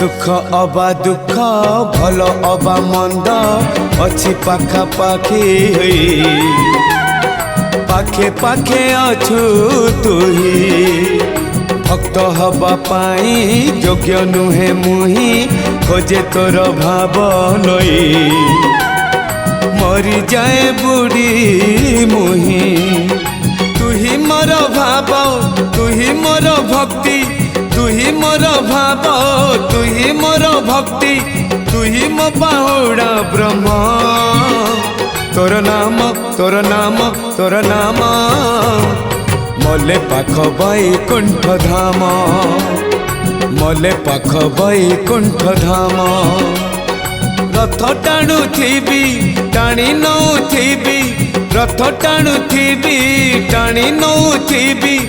सुख अबा दुख भल अबा मंद अच्छी पाखा पाखी पाखे पाखे अछु तुही भक्त हवा पाई योग्य नुहे मुही खोजे तोर भाव नई मरी जाए बुढ़ी मुही तुही मोर भाव तुही मोर भक्ति तुही मोर भाव तुही मोर भक्ति तुही मो बाहुड़ा ब्रह्म तोर नाम तोर नाम तोर नाम मले पाख बैकुंठ धाम मले पाख बैकुंठ धाम रथ टाणु थी टाणी नौ थी रथ टाणु थी टाणी नौ थी